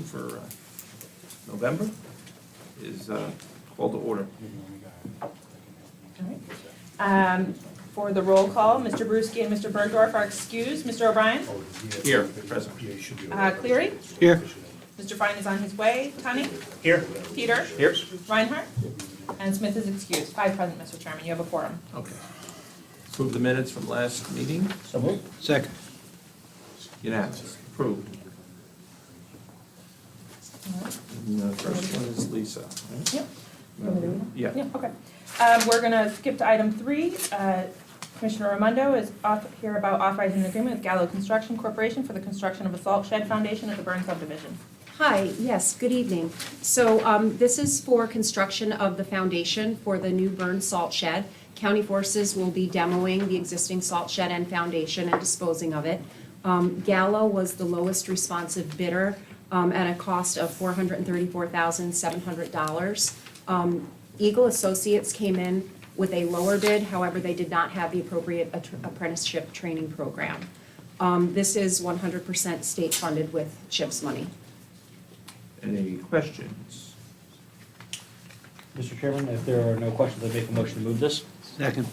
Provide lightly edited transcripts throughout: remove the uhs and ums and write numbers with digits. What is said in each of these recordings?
for November is called to order. For the roll call, Mr. Bruschi and Mr. Bergdorf are excused. Mr. O'Brien? Here, present. Cleary? Here. Mr. Fine is on his way. Tunny? Here. Peter? Here. Reinhardt? And Smith is excused. 5 present, Mr. Chairman. You have a quorum. Okay. Approve the minutes from last meeting. So moved. Second. Unanimous. Approved. And the first one is Lisa. right? Yep. You want me to read them? Yeah. Yeah, okay. We're going to skip to item 3. Commissioner Raimondo is here about authorizing an agreement with Gallo Construction Corporation for the construction of a salt shed foundation at the Burn subdivision. Hi, yes, good evening. So this is for construction of the foundation for the new burn salt shed. County Forces will be demoing the existing salt shed and foundation and disposing of it. Gallo was the lowest responsive bidder at a cost of $434,700. Eagle Associates came in with a lower bid, however, they did not have the appropriate apprenticeship training program. This is 100% state funded with CHIPS money. Any questions? Mr. Chairman, if there are no questions, I make a motion to move this. Second.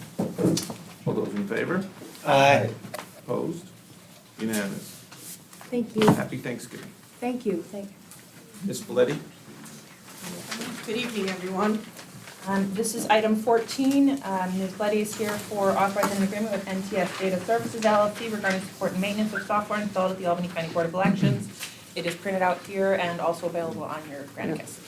All those in favor? Aye. Opposed? Unanimous. Thank you, Happy Thanksgiving. thank you. Ms. Belletti? Good evening, everyone. This is item 14. Ms. Letty is here for authorizing an agreement with NTS Data Services LLC regarding support and maintenance of software installed at the Albany County Board of Elections. It is printed out here and also available on your Granicus.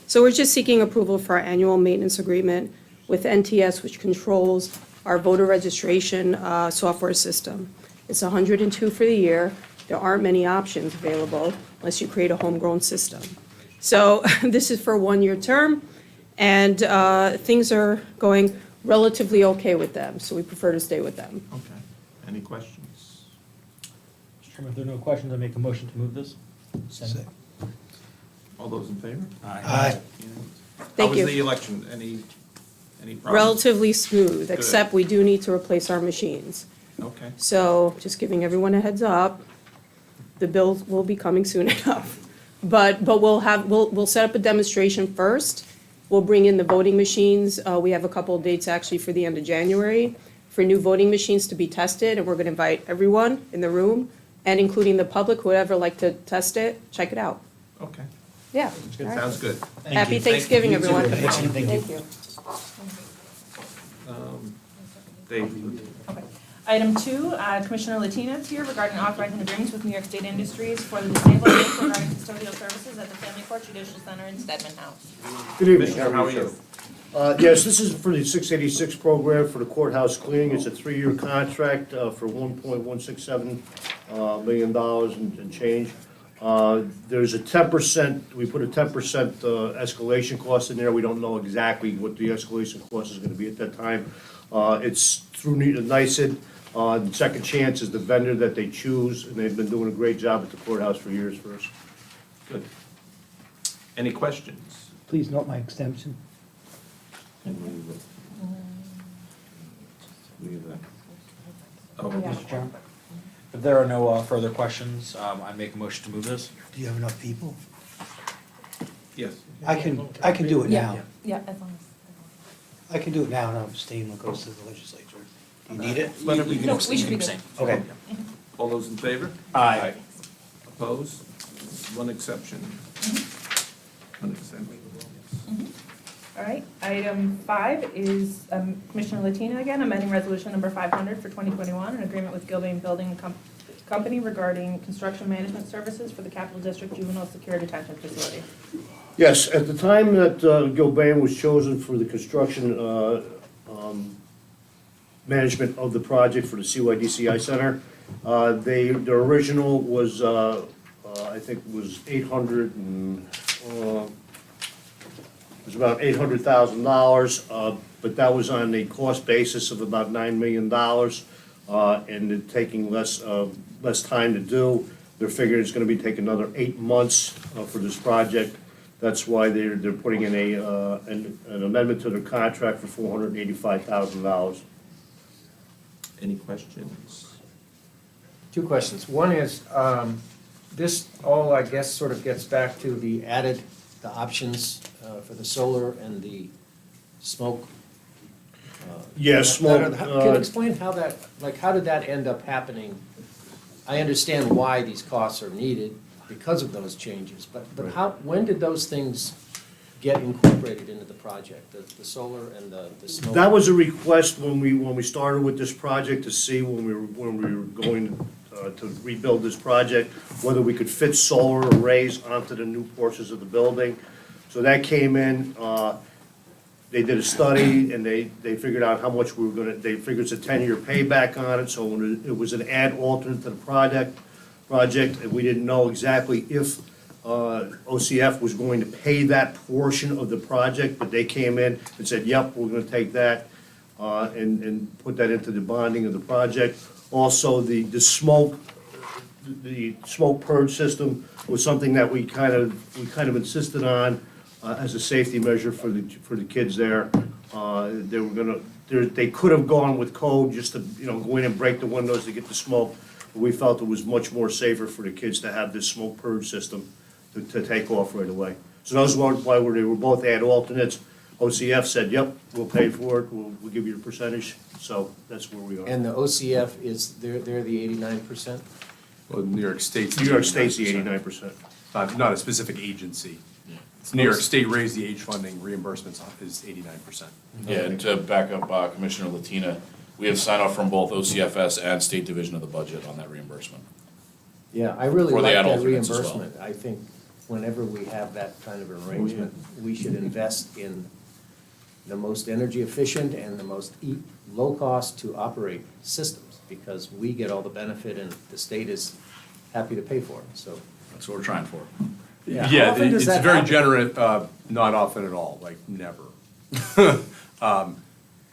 So we're just seeking approval for our annual maintenance agreement with NTS, which controls our voter registration software system. It's $102 for the year. There aren't many options available unless you create a homegrown system. So this is for a one-year term, and things are going relatively okay with them, so we prefer to stay with them. Okay. Any questions? Mr. Chairman, if there are no questions, I make a motion to move this. Second. All those in favor? Aye. Unanimous. Thank How you. was the election? Any problems? Relatively smooth, Good. except we do need to replace our machines. Okay. So just giving everyone a heads up, the bill will be coming soon enough. But we'll set up a demonstration first. We'll bring in the voting machines. We have a couple of dates actually for the end of January for new voting machines to be tested, and we're going to invite everyone in the room, and including the public, whoever like to test it, check it out. Okay. Yeah. Good. All right. Sounds good. Happy Thanksgiving, You too. everyone. Thank you. Dave? Okay. Item 2, Commissioner Latina is here regarding authorizing agreements with New York State Industries for the disabled youth regarding custodial services at the Family Court Judicial Center in Stedman House. Good evening. Commissioner, how are you? Yes, this is for the 686 program for the courthouse cleaning. It's a 3-year contract for $1.167 million and change. There's a 10%, we put a 10% escalation cost in there. We don't know exactly what the escalation cost is going to be at that time. It's through NYSED. Second Chance is the vendor that they choose, and they've been doing a great job at the courthouse for years for us. Good. Any questions? Please note my extension. Oh, Mr. Chairman, if there are no further questions, I make a motion to move this. Do you have enough people? yes. I can do it now. Yeah, as long I can do it now, and I'll abstain when it goes to the legislature. Do you need it? Let it be- No, we should be good. Okay. All those in favor? Aye. Opposed? One exception. One exception. All right, item 5 is Commissioner Latina again, amending resolution number 500 for 2021, an agreement with Gilbane Building Company regarding construction management services for the Capital District Juvenile Secure Detention Facility. Yes, at the time that Gilbane was chosen for the construction management of the project for the CYDCI Center, their original was, I think, was 800 and, it was about $800,000, but that was on a cost basis of about $9 million, and it taking less time to do. They're figuring it's gonna be taking another 8 months for this project. That's why they're putting in an amendment to their contract for $485,000. Any questions? 2 questions. One is, this all, I guess, sort of gets back to the options for the solar and the smoke. Yeah, smoke, Can you explain how that, like, how did that end up happening? I understand why these costs are needed because of those changes, but how, when did those things get incorporated into the project, the solar and the smoke? That was a request when we started with this project to see when we were going to rebuild this project, whether we could fit solar arrays onto the new portions of the building. So that came in, they did a study and they figured out how much we were gonna, they figured it's a 10-year payback on it, so when it was an add alternate to the project, and we didn't know exactly if OCF was going to pay that portion of the project, but they came in and said, yep, we're gonna take that, and put that into the bonding of the project. Also, the smoke purge system was something that we kind of insisted on as a safety measure for the kids there. They were gonna, they could have gone with code just to, go in and break the windows to get the smoke, but we felt it was much more safer for the kids to have this smoke purge system to take off right away. So that was why they were both add alternates. OCF said, yep, we'll pay for it, we'll give you a percentage, so that's where we are. And the OCF is, they're the 89%? Well, New York State's. New York State's the 89%. Not a specific agency. It's New York State raised the age funding, reimbursements is 89%. Yeah, and to back up Commissioner Latina, we have sign off from both OCFS and State Division of the Budget on that reimbursement. Yeah, I really For the like add that alternates as well. reimbursement. I think whenever we have that kind of arrangement, we should invest in the most energy efficient and the most low cost to operate systems, because we get all the benefit and the state is happy to pay for it, so. That's what we're trying for. Yeah, how Yeah, often does it's that very happen? generous, not often at all, like never.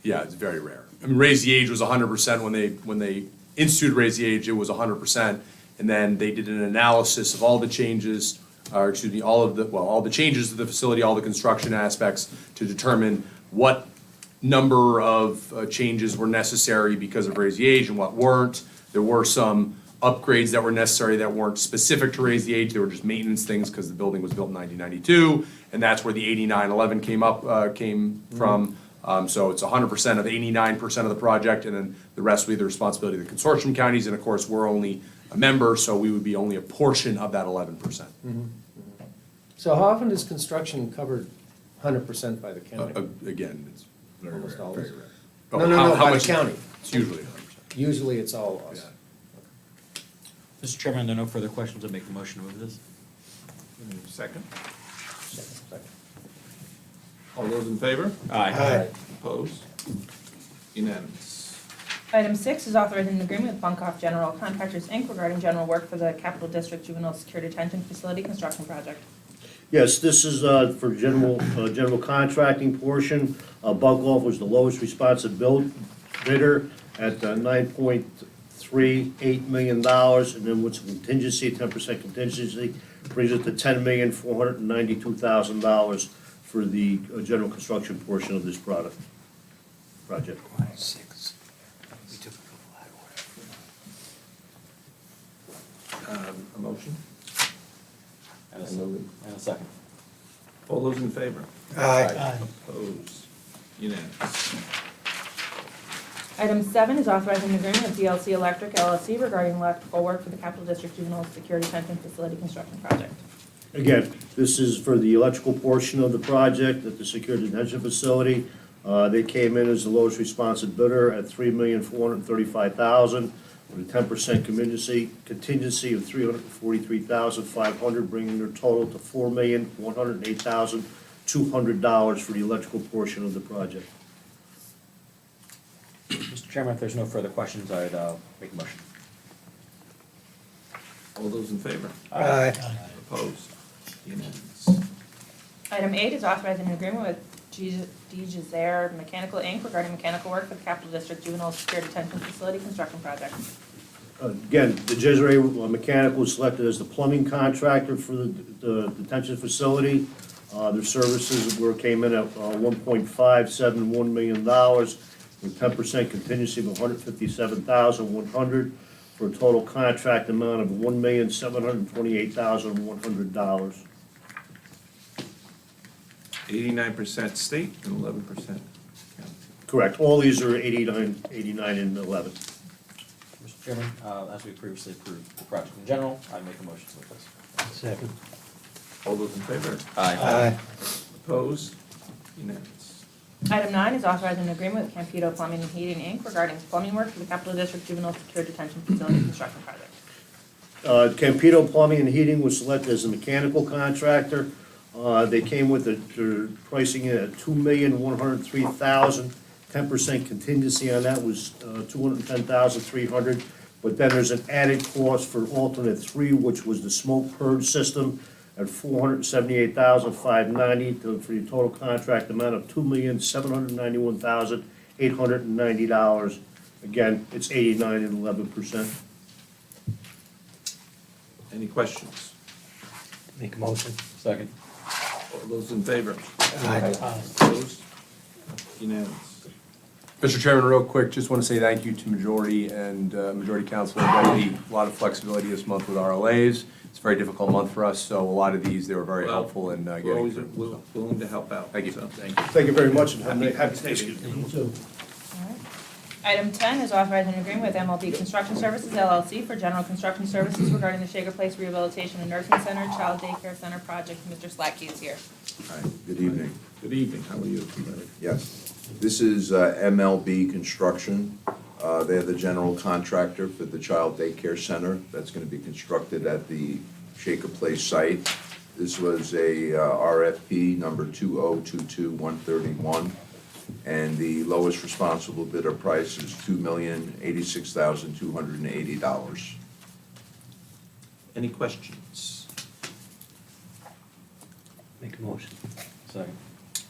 Yeah, it's very rare. I mean, Raise the Age was 100% when they instituted Raise the Age, it was 100%. And then they did an analysis of all the changes, or excuse me, all the changes to the facility, all the construction aspects to determine what number of changes were necessary because of Raise the Age and what weren't. There were some upgrades that were necessary that weren't specific to Raise the Age, they were just maintenance things because the building was built in 1992, and that's where the 8911 came from. So it's 100% of 89% of the project, and then the rest will be the responsibility of the consortium counties, and of course, we're only a member, so we would be only a portion of that 11%. So how often is construction covered 100% by the county? Again, it's very rare, Almost always. very rare. No, no, How by the much- county. It's usually 100%. Usually it's all us. Yeah. Mr. Chairman, there are no further questions. I make a motion to move this. Second. Second. All those in favor? Aye. Opposed? Unanimous. Item 6 is authorizing an agreement with Bunkoff General Contractors, Inc. regarding general work for the Capital District Juvenile Security Detention Facility Construction Project. Yes, this is for general contracting portion. Bunkoff was the lowest responsive bidder at $9.38 million, and then with some contingency, 10% contingency, brings it to $10,492,000 for the general construction portion of this project. Six. We took a couple out of order. A motion? And a second. All those in favor? Aye. Opposed? Unanimous. Item 7 is authorizing an agreement with DLC Electric LLC regarding electrical work for the Capital District Juvenile Security Detention Facility Construction Project. Again, this is for the electrical portion of the project at the security detention facility. They came in as the lowest responsive bidder at $3,435,000, with a 10% contingency of $343,500, bringing their total to $4,108,200 for the electrical portion of the project. Mr. Chairman, if there's no further questions, I'd make a motion. All those in favor? Aye. Opposed? Unanimous. Item 8 is authorizing an agreement with DeJazer Mechanical, Inc. regarding mechanical work for the Capital District Juvenile Security Detention Facility Construction Project. Again, the Desiree Mechanical was selected as the plumbing contractor for the detention facility. Their services came in at $1.571 million, with 10% contingency of $157,100 for a total contract amount of $1,728,100. 89% state and 11% county. Correct, all these are 89, 89 and 11. Mr. Chairman, as we previously approved the project in general, I make a motion to place. Second. All those in favor? Aye. Opposed? Unanimous. Item 9 is authorizing an agreement with Campito Plumbing and Heating, Inc. regarding plumbing work for the Capital District Juvenile Secure Detention Facility Construction Project. Campito Plumbing and Heating was selected as a mechanical contractor. They came with their pricing in at $2,103,000. 10% contingency on that was $210,300. But then there's an added cost for alternate 3, which was the smoke purge system at $478,590 for the total contract amount of $2,791,890. Again, it's 89 and 11%. Any questions? Make a motion. Second. All those in favor? Aye. Opposed? Unanimous. Mr. Chairman, real quick, just want to say thank you to Majority and Majority Councilor Brady. A lot of flexibility this month with RLAs. It's a very difficult month for us, so a lot of these, they were very Well, helpful in We're getting always through. willing to help out. Thank you. So, Thank you. Thank you very much and have a happy Thanksgiving. You too. All right. Item 10 is authorizing an agreement with MLB Construction Services LLC for general construction services regarding the Shaker Place Rehabilitation and Nursing Center Child Daycare Center project. Mr. Slackey is here. Hi, good evening. Good evening, how are you? Yes, this is MLB Construction. They're the general contractor for the child daycare center that's going to be constructed at the Shaker Place site. This was a RFP number 2022131, and the lowest responsible bidder price is $2,086,280. Any questions? Make a motion. Second.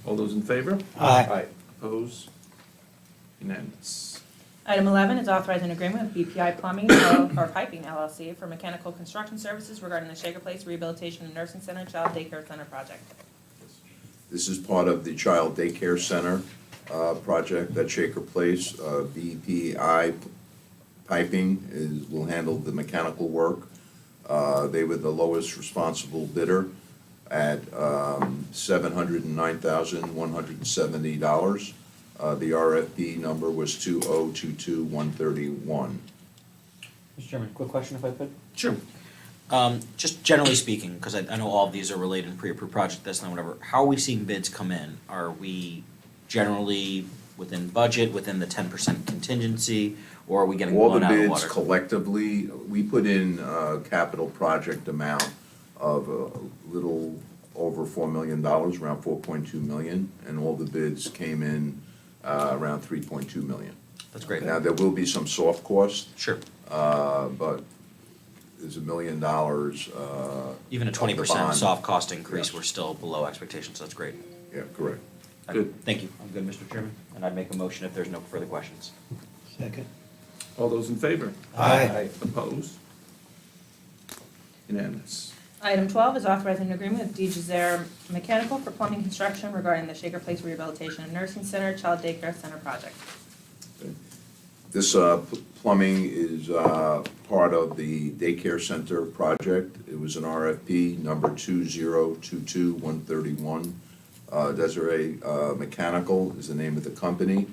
All those in favor? Aye. Opposed? Unanimous. Item 11 is authorizing an agreement with BPI Plumbing or Piping LLC for mechanical construction services regarding the Shaker Place Rehabilitation and Nursing Center Child Daycare Center project. This is part of the child daycare center project at Shaker Place. BPI Piping will handle the mechanical work. They were the lowest responsible bidder at $709,170. The RFP number was 2022131. Mr. Chairman, quick question if I could? Sure. Just generally speaking, because I know all of these are related and pre-approved project, this and whatever, how are we seeing bids come in? Are we generally within budget, within the 10% contingency, or are we getting All the blown out of the bids water? collectively, we put in a capital project amount of a little over $4 million, around $4.2 million, and all the bids came in around $3.2 million. That's great. Now, there will be some soft costs, Sure. but there's $1 million. Even a of the 20% bond. soft cost increase, Yes. we're still below expectations, that's great. Yeah, correct. Good. Thank you. I'm good, Mr. Chairman, and I'd make a motion if there's no further questions. Second. All those in favor? Aye. Opposed? Unanimous. Item 12 is authorizing an agreement with DeJazer Mechanical for plumbing construction regarding the Shaker Place Rehabilitation and Nursing Center Child Daycare Center project. This plumbing is part of the daycare center project. It was an RFP number 2022131. Desiree Mechanical is the name of the company,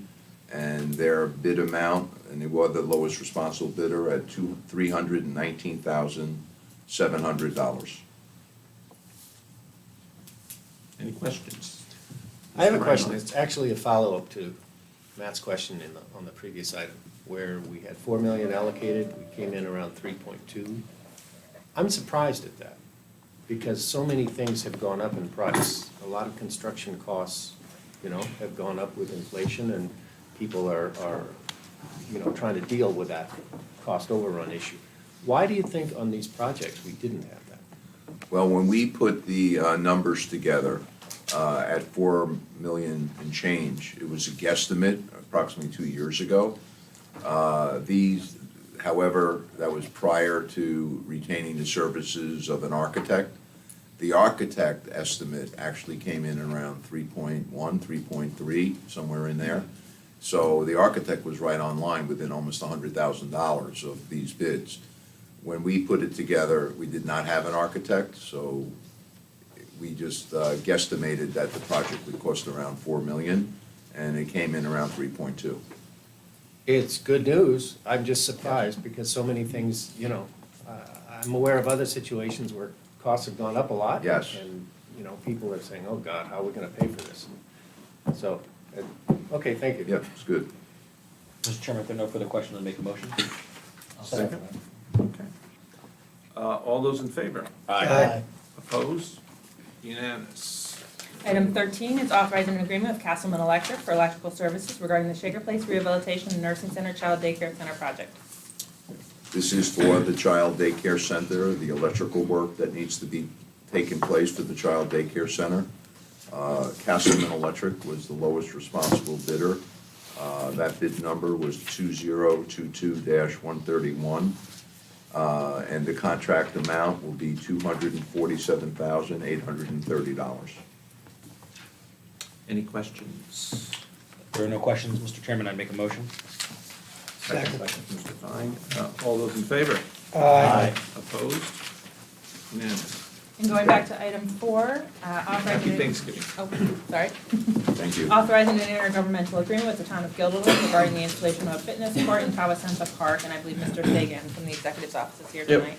and their bid amount, and they were the lowest responsible bidder at $319,700. Any questions? I have a Mr. question. Reinhardt. It's actually a follow-up to Matt's question on the previous item, where we had 4 million allocated, we came in around 3.2. I'm surprised at that, because so many things have gone up in price. A lot of construction costs, have gone up with inflation, and people are trying to deal with that cost overrun issue. Why do you think on these projects we didn't have that? Well, when we put the numbers together at 4 million and change, it was a guesstimate approximately 2 years ago. However, that was prior to retaining the services of an architect. The architect estimate actually came in around 3.1, 3.3, somewhere in there. So the architect was right on line within almost $100,000 of these bids. When we put it together, we did not have an architect, so we just guesstimated that the project would cost around $4 million, and it came in around 3.2. It's good news. I'm just surprised because so many things, I'm aware of other situations where costs have gone up a lot. Yes. And, people are saying, oh God, how are we gonna pay for this? So, okay, thank you. Yep, it's good. Mr. Chairman, if there are no further questions, I'll make a motion. Second. Okay. All those in favor? Aye. Opposed? Unanimous. Item 13 is authorizing an agreement with Castleman Electric for electrical services regarding the Shaker Place Rehabilitation and Nursing Center Child Daycare Center project. This is for the child daycare center, the electrical work that needs to be taking place for the child daycare center. Castleman Electric was the lowest responsible bidder. That bid number was 2022-131. And the contract amount will be $247,830. Any questions? If there are no questions, Mr. Chairman, I'd make a motion. Second. Mr. Fine. All those in favor? Aye. Opposed? Unanimous. And going back to item 4, Happy authorizing. Thanksgiving. Oh, sorry. Thank you. Authorizing an intergovernmental agreement with the town of Guilderland regarding the installation of a fitness court in Tawasenta Park, and I believe Mr. Fagan from the executive's office is here Yep. tonight.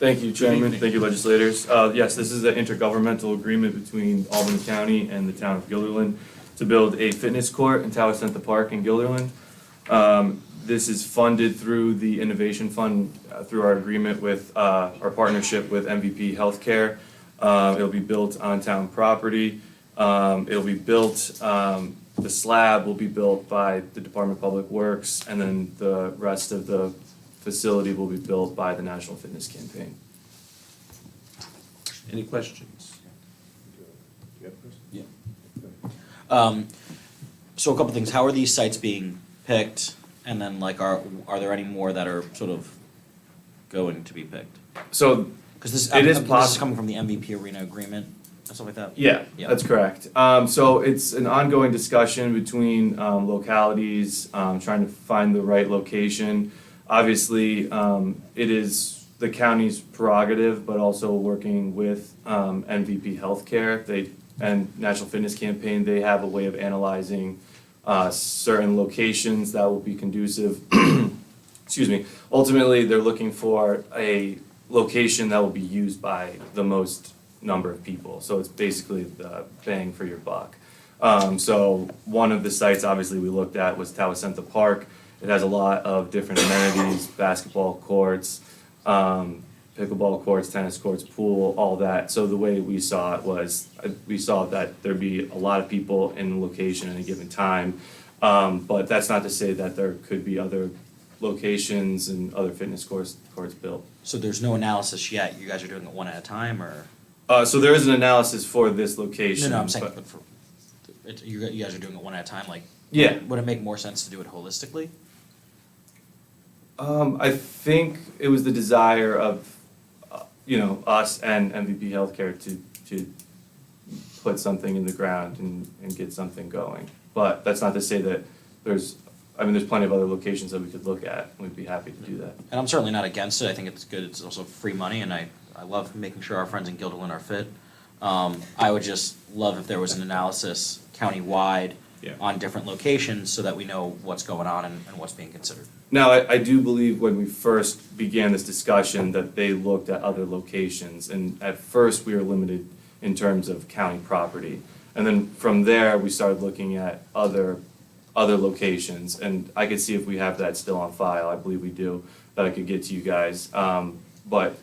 Thank you, Chairman. evening. Thank you, legislators. Yes, this is an intergovernmental agreement between Albany County and the town of Guilderland to build a fitness court in Tawasenta Park in Guilderland. This is funded through the Innovation Fund, through our agreement with, our partnership with MVP Healthcare. It'll be built on town property. It'll be built, the slab will be built by the Department of Public Works, and then the rest of the facility will be built by the National Fitness Campaign. Any questions? So a couple things, how are these sites being picked? And then like, are there any more that are sort of going to be picked? So, Because this, It is this is possi- coming from the MVP Arena agreement and stuff like that? yeah, Yeah. that's correct. So it's an ongoing discussion between localities, trying to find the right location. Obviously, it is the county's prerogative, but also working with MVP Healthcare, and National Fitness Campaign, they have a way of analyzing certain locations that will be conducive. Excuse me. Ultimately, they're looking for a location that will be used by the most number of people. So it's basically the bang for your buck. So one of the sites obviously we looked at was Tawasenta Park. It has a lot of different amenities, basketball courts, pickleball courts, tennis courts, pool, all that. So the way we saw it was, we saw that there'd be a lot of people in the location at a given time. But that's not to say that there could be other locations and other fitness courts built. So there's no analysis yet, you guys are doing it one at a time, or? So there is an analysis for this location. No, I'm saying, but- but for, you guys are doing it one at a time, like? Yeah. Would it make more sense to do it holistically? I think it was the desire of, us and MVP Healthcare to put something in the ground and get something going. But that's not to say that there's plenty of other locations that we could look at, and we'd be happy to do that. And I'm certainly not against it, I think it's good, it's also free money, and I love making sure our friends in Guilderland are fit. I would just love if there was an analysis countywide Yeah. on different locations, so that we know what's going on and what's being considered. Now, I do believe when we first began this discussion that they looked at other locations, and at first we were limited in terms of county property. And then from there, we started looking at other locations, and I could see if we have that still on file, I believe we do, that I could get to you guys. But,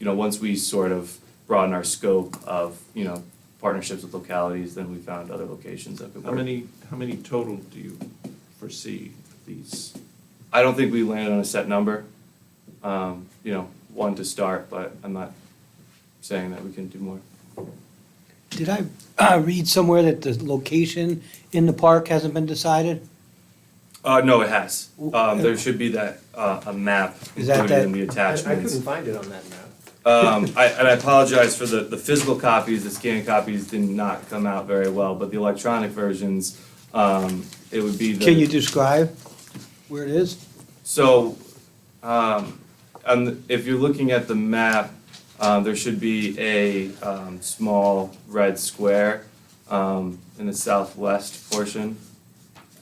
once we sort of broaden our scope of, partnerships with localities, then we found other locations that could How work. many total do you foresee these? I don't think we landed on a set number, one to start, but I'm not saying that we can do more. Did I read somewhere that the location in the park hasn't been decided? No, it has. There should be a map Is that included in the I attachments. couldn't find it on that map. And I apologize for the physical copies, the scanned copies did not come out very well, but the electronic versions It would be the. Can you describe where it is? So, if you're looking at the map, there should be a small red square in the southwest portion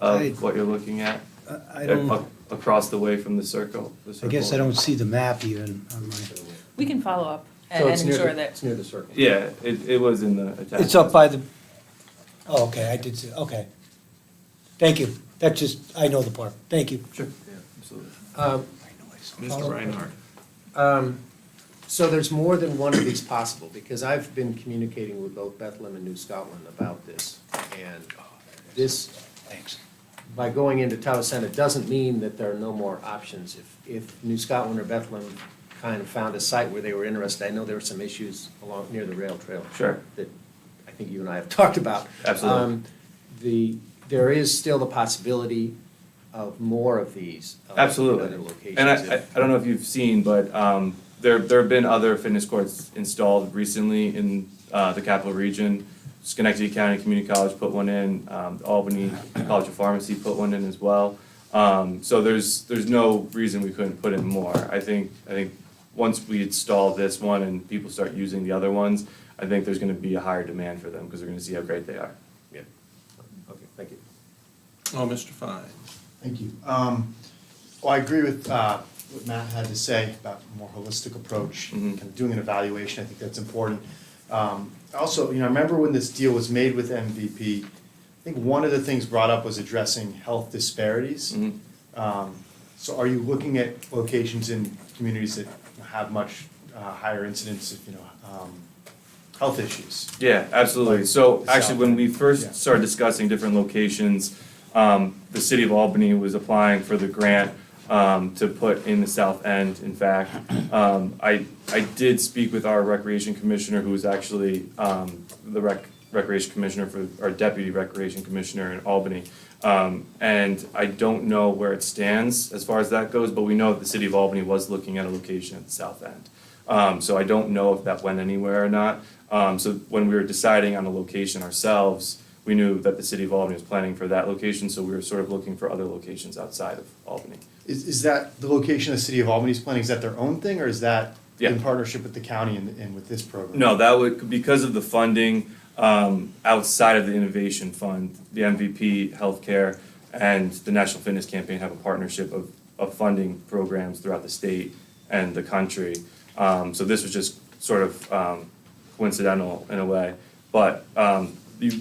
Right. of what you're looking at. I don't, Across the way from the circle. I guess I don't see the map even on my, We can follow up So and it's near ensure the, that, it's near the circle. Yeah, it was in the attachment. it's up by the, oh, okay, I did see, okay. Thank you. That just, I know the park. Thank you. Sure, yeah, absolutely. Mr. Reinhardt. So there's more than one of these possible, because I've been communicating with both Bethlehem and New Scotland about this. And this, Thanks. by going into Towson, it doesn't mean that there are no more options. If New Scotland or Bethlehem kind of found a site where they were interested, I know there were some issues along, near the rail trail. Sure. That I think you and I have talked about. Absolutely. There is still the possibility of more of these. In Absolutely. other locations. And I don't know if you've seen, but there have been other fitness courts installed recently in the capital region. Schenectady County Community College put one in, Albany College of Pharmacy put one in as well. So there's no reason we couldn't put in more. I think once we install this one and people start using the other ones, I think there's gonna be a higher demand for them because they're gonna see how great they are. Yeah. Okay, thank you. Oh, Mr. Fine. Thank you. Well, I agree with what Matt had to say about a more holistic approach, Mhm. kind of doing an evaluation, I think that's important. Also, I remember when this deal was made with MVP, I think one of the things brought up was addressing health disparities. Mhm. So are you looking at locations in communities that have much higher incidence of, health issues? Yeah, absolutely. So Like actually, when we South End, first yeah. started discussing different locations, the city of Albany was applying for the grant to put in the South End, in fact. I did speak with our recreation commissioner, who was actually the recreation commissioner for, our deputy recreation commissioner in Albany. And I don't know where it stands as far as that goes, but we know that the city of Albany was looking at a location at the South End. So I don't know if that went anywhere or not. So when we were deciding on a location ourselves, we knew that the city of Albany was planning for that location, so we were sort of looking for other locations outside of Albany. Is that the location the city of Albany's planning, is that their own thing, or is that Yeah. in partnership with the county and with this program? No, that would, because of the funding, outside of the Innovation Fund, the MVP Healthcare and the National Fitness Campaign have a partnership of funding programs throughout the state and the country. So this was just sort of coincidental in a way. But the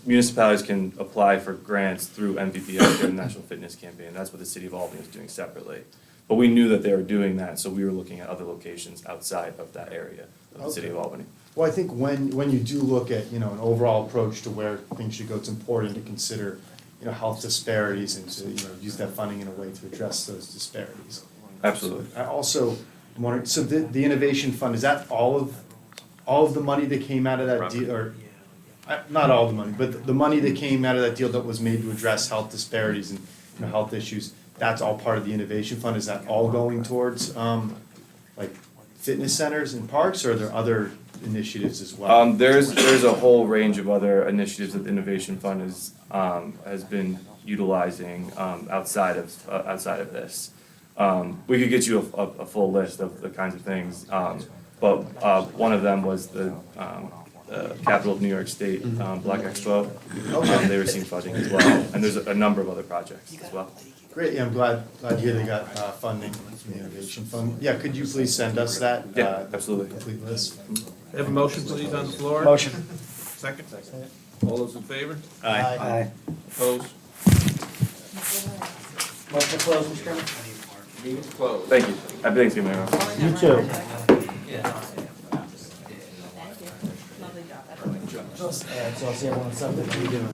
municipalities can apply for grants through MVP Healthcare and National Fitness Campaign. That's what the city of Albany is doing separately. But we knew that they were doing that, so we were looking at other locations outside of that area of the city of Albany. Well, I think when you do look at, an overall approach to where things should go, it's important to consider, health disparities and to, use that funding in a way to address those disparities. Absolutely. I also am wondering, so the Innovation Fund, is that all of the money that came out of that deal, or, not all the money, but the money that came out of that deal that was made to address health disparities and, health issues, that's all part of the Innovation Fund? Is that all going towards, like, fitness centers and parks, or are there other initiatives as well? There's a whole range of other initiatives that the Innovation Fund has been utilizing outside of this. We could get you a full list of the kinds of things, but one of them was the capital of New York State Black Expo. They received funding as well, and there's a number of other projects as well. Great, yeah, I'm glad to hear they got funding from the Innovation Fund. Yeah, could you please send us that? Yeah, absolutely. Complete list? Have a motion, please, on the floor? Motion. Second? All those in favor? Aye. Opposed? Motion closed, Mr. Chairman? Meeting's closed. Thank you. Happy Thanksgiving, everyone. You too. Lovely job. So I'll see everyone on Sunday. How you doing?